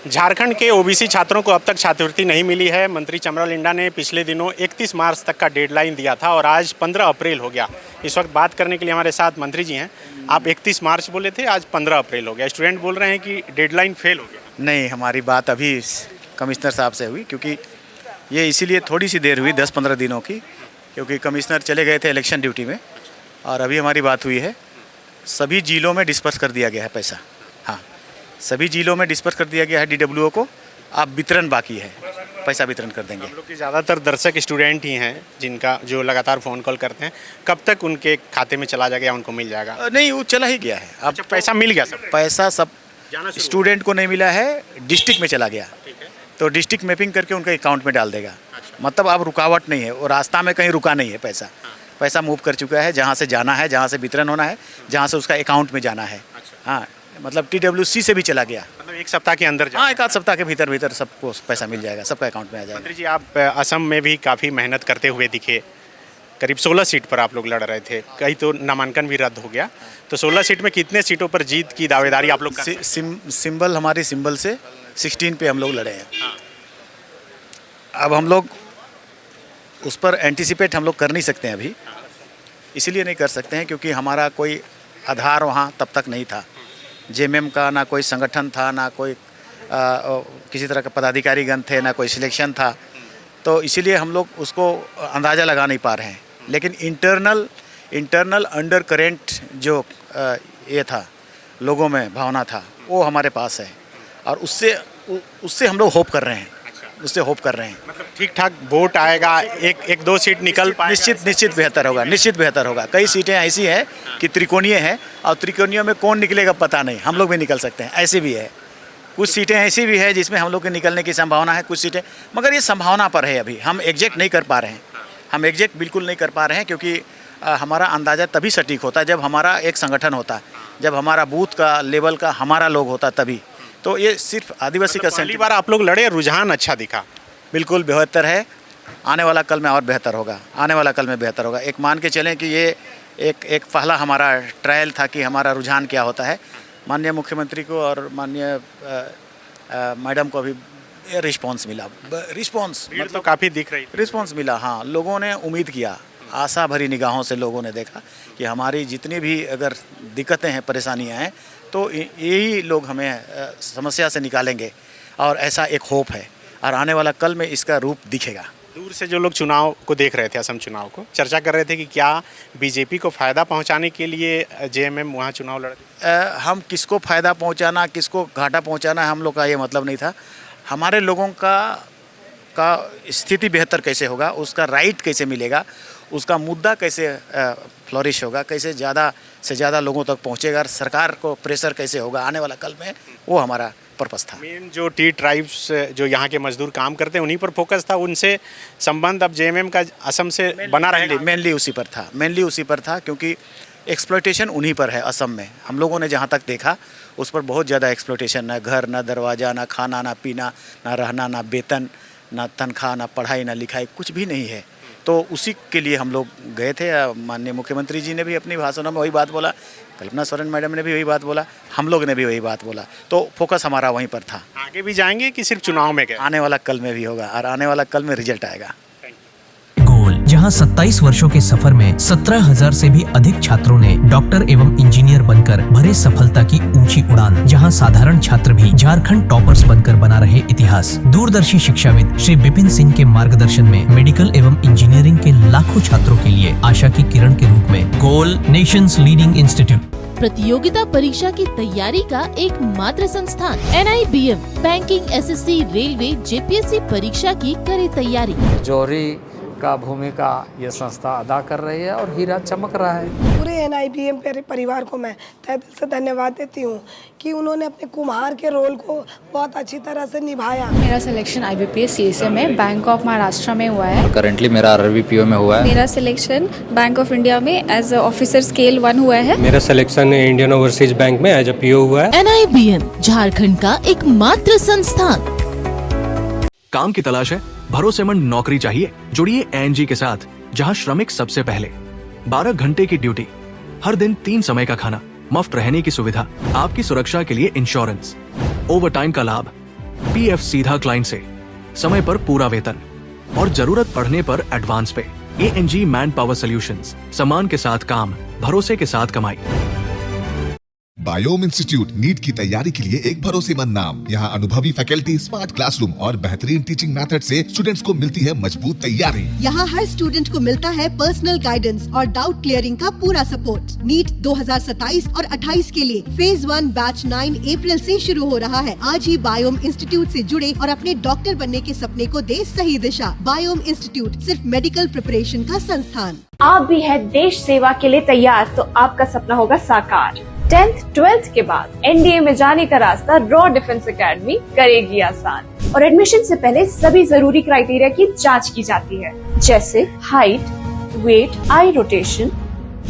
झारखंड के ओबीसी छात्रों को अब तक छात्रवृत्ति नहीं मिली है। मंत्री चमरा लिंडा ने पिछले दिनों 31 मार्च तक का डेडलाइन दिया था और आज 15 अप्रैल हो गया। इस वक्त बात करने के लिए हमारे साथ मंत्री जी हैं। आप 31 मार्च बोले थे, आज 15 अप्रैल हो गया। स्टूडेंट बोल रहे हैं कि डेडलाइन फेल हो गया। नहीं, हमारी बात अभी कमिश्नर साहब से हुई, क्योंकि ये इसीलिए थोड़ी सी देर हुई 10-15 दिनों की, क्योंकि कमिश्नर चले गए थे इलेक्शन ड्यूटी में और अभी हमारी बात हुई है। सभी जिलों में डिस्पर्स कर दिया गया है पैसा। हाँ, सभी जिलों में डिस्पर्स कर दिया गया है डीडब्ल्यूओ को। अब वितरण बाकी है, पैसा वितरण कर देंगे। हम लोग के ज़्यादातर दर्शक स्टूडेंट ही हैं जिनका जो लगातार फ़ोन कॉल करते हैं। कब तक उनके खाते में चला जाएगा, उनको मिल जाएगा? नहीं, वो चला ही गया है। अब पैसा मिल गया, सब पैसा सब स्टूडेंट को नहीं मिला है, डिस्ट्रिक्ट में चला गया। तो डिस्ट्रिक्ट मैपिंग करके उनके अकाउंट में डाल देगा। मतलब अब रुकावट नहीं है, और रास्ता में कहीं रुका नहीं है। पैसा मूव कर चुका है, जहाँ से जाना है, जहाँ से वितरण होना है, जहाँ से उसका अकाउंट में जाना है। हाँ, मतलब TWC से भी चला गया। मतलब एक सप्ताह के अंदर? हाँ, एक आध सप्ताह के भीतर सबको पैसा मिल जाएगा, सबका अकाउंट में आ जाएगा। मंत्री जी, आप असम में भी काफ़ी मेहनत करते हुए दिखे। करीब 16 सीट पर आप लोग लड़ रहे थे, कई तो नामांकन भी रद्द हो गया। तो 16 सीट में कितने सीटों पर जीत की दावेदारी आप लोग? सिंबल, हमारी सिंबल से 16 पे हम लोग लड़े हैं। अब हम लोग उस पर एंटिसिपेट हम लोग कर नहीं सकते हैं अभी। इसीलिए नहीं कर सकते हैं क्योंकि हमारा कोई आधार वहाँ तब तक नहीं था। JMM का ना कोई संगठन था, ना कोई किसी तरह का पदाधिकारीगण थे, ना कोई सिलेक्शन था। तो इसीलिए हम लोग उसको अंदाज़ा लगा नहीं पा रहे हैं। लेकिन इंटरनल अंडर करेंट जो ये था, लोगों में भावना था, वो हमारे पास है और उससे हम लोग होप कर रहे हैं। मतलब ठीक ठाक वोट आएगा, एक दो सीट निकल पाए? निश्चित बेहतर होगा। कई सीटें ऐसी हैं कि त्रिकोणीय हैं, और त्रिकोणीय में कौन निकलेगा पता नहीं, हम लोग भी निकल सकते हैं। ऐसे भी है, कुछ सीटें ऐसी भी है जिसमें हम लोग के निकलने की संभावना है, कुछ सीटें, मगर ये संभावना पर है। अभी हम एग्जैक्ट नहीं कर पा रहे हैं, बिल्कुल नहीं कर पा रहे हैं, क्योंकि हमारा अंदाज़ा तभी सटीक होता है जब हमारा एक संगठन होता, जब हमारा बूथ का लेवल का हमारा लोग होता तभी। तो ये सिर्फ आदिवासी का पहली बार आप लोग लड़े, रुझान अच्छा दिखा? बिल्कुल बेहतर है। आने वाला कल में और बेहतर होगा। एक मान के चलें कि ये एक पहला हमारा ट्रायल था कि हमारा रुझान क्या होता है। माननीय मुख्यमंत्री को और माननीय मैडम को अभी रिस्पांस मिला। मतलब काफ़ी दिख रही थी। रिस्पांस मिला। हाँ, लोगों ने उम्मीद किया, आशा भरी निगाहों से लोगों ने देखा कि हमारी जितनी भी अगर दिक्कतें हैं, परेशानियां हैं, तो यही लोग हमें समस्या से निकालेंगे, और ऐसा एक होप है। और आने वाला कल में इसका रूप दिखेगा। दूर से जो लोग चुनाव को देख रहे थे, असम चुनाव को, चर्चा कर रहे थे कि क्या बीजेपी को फ़ायदा पहुंचाने के लिए JMM वहाँ चुनाव लड़े? हम किसको फ़ायदा पहुंचाना, किसको घाटा पहुंचाना, हम लोग का ये मतलब नहीं था। हमारे लोगों का स्थिति बेहतर कैसे होगा, उसका राइट कैसे मिलेगा, उसका मुद्दा कैसे फ्लोरिश होगा, कैसे ज़्यादा से ज़्यादा लोगों तक पहुँचेगा, और सरकार को प्रेशर कैसे होगा आने वाला कल में, वो हमारा पर्पस था। मेन जो ट्राइब्स जो यहाँ के मजदूर काम करते हैं, उन्हीं पर फोकस था। उनसे संबंध अब JMM का असम से बना रहेगा? मेनली उसी पर था, क्योंकि एक्सप्लॉयटेशन उन्हीं पर है असम में। हम लोगों ने जहाँ तक देखा, उस पर बहुत ज़्यादा एक्सप्लॉयटेशन, ना घर, ना दरवाज़ा, ना खाना, ना पीना, ना रहना, ना वेतन, ना तनख्वाह, ना पढ़ाई, ना लिखाई, कुछ भी नहीं है। तो उसी के लिए हम लोग गए थे। माननीय मुख्यमंत्री जी ने भी अपनी भाषणों में वही बात बोला, कल्पना सोरेन मैडम ने भी वही बात बोला, हम लोग ने भी वही बात बोला। तो फोकस हमारा वहीं पर था। आगे भी जाएंगे कि सिर्फ चुनाव में गए? आने वाला कल में भी होगा, और आने वाला कल में रिजल्ट आएगा। गोल, जहां 27 वर्षों के सफर में 17,000 से भी अधिक छात्रों ने डॉक्टर एवं इंजीनियर बनकर भरे सफलता की ऊंची उड़ान, जहां साधारण छात्र भी झारखंड टॉपर्स बनकर बना रहे इतिहास। दूरदर्शी शिक्षाविद श्री विपिन सिंह के मार्गदर्शन में मेडिकल एवं इंजीनियरिंग के लाखों छात्रों के लिए आशा की किरण के रूप में गोल, नेशंस लीडिंग इंस्टीट्यूट। प्रतियोगिता परीक्षा की तैयारी का एकमात्र संस्थान NIBM banking, SSC, railway, JPSC परीक्षा की करे तैयारी। जौहरी का भूमिका ये संस्था अदा कर रही है और हीरा चमक रहा है। पूरे NIBM परिवार को मैं तहे दिल से धन्यवाद देती हूँ कि उन्होंने अपने कुम्हार के रोल को बहुत अच्छी तरह से निभाया। मेरा सिलेक्शन IBPS CSA में बैंक ऑफ महाराष्ट्र में हुआ है। करंटली मेरा RRBPO में हुआ है। मेरा सिलेक्शन बैंक ऑफ इंडिया में एज ऑफिसर स्केल 1 हुआ है। मेरा सिलेक्शन इंडियन ओवरसीज बैंक में एज PO हुआ है। NIBM झारखंड का एकमात्र संस्थान। काम की तलाश है, भरोसेमंद नौकरी चाहिए? जुड़िए ANG के साथ, जहां श्रमिक सबसे पहले। 12 घंटे की ड्यूटी, हर दिन 3 समय का खाना, मुफ्त रहने की सुविधा, आपकी सुरक्षा के लिए इंश्योरेंस, ओवरटाइम का लाभ, पीएफ सीधा क्लाइंट से, समय पर पूरा वेतन और जरूरत पड़ने पर एडवांस पे। एएनजी मैन पावर सॉल्यूशंस, सम्मान के साथ काम, भरोसे के साथ कमाई। बायोम इंस्टीट्यूट नीट की तैयारी के लिए एक भरोसेमंद नाम। यहाँ अनुभवी फैकल्टी, स्मार्ट क्लासरूम और बेहतरीन टीचिंग मेथड से स्टूडेंट्स को मिलती है मजबूत तैयारी। यहाँ हर स्टूडेंट को मिलता है पर्सनल गाइडेंस और डाउट क्लियरिंग का पूरा सपोर्ट। नीट 2027 और 28 के लिए फेज 1 बैच 9 अप्रैल से शुरू हो रहा है। आज ही बायोम इंस्टीट्यूट से जुड़े और अपने डॉक्टर बनने के सपने को दे सही दिशा। बायोम इंस्टीट्यूट सिर्फ मेडिकल प्रिपरेशन का संस्थान। आप भी है देश सेवा के लिए तैयार तो आपका सपना होगा साकार। 10th 12th के बाद एनडीए में जाने का रास्ता रॉ डिफेंस एकेडमी करेगी आसान। और एडमिशन से पहले सभी जरूरी क्राइटेरिया की जांच की जाती है, जैसे height, weight, eye rotation,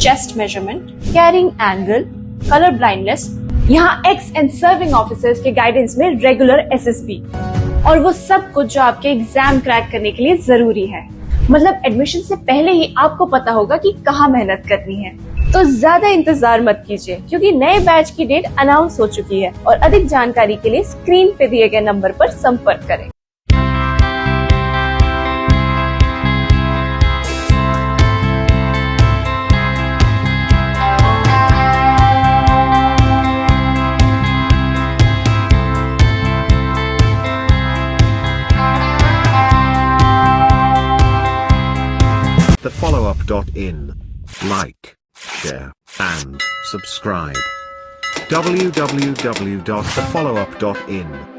chest measurement, carrying angle, colour blindness. यहाँ एक्स एंड सर्विंग ऑफिसर्स के गाइडेंस में रेगुलर एसएसबी और वो सब कुछ जो आपके एग्जाम क्रैक करने के लिए जरूरी है। मतलब एडमिशन से पहले ही आपको पता होगा कि कहाँ मेहनत करनी है। तो ज्यादा इंतजार मत कीजिए, क्योंकि नए बैच की डेट अनाउंस हो चुकी है और अधिक जानकारी के लिए स्क्रीन पे दिए गए नंबर पर संपर्क करें। TheFollowUp.in. Like, share, and subscribe. www.thefollowup.in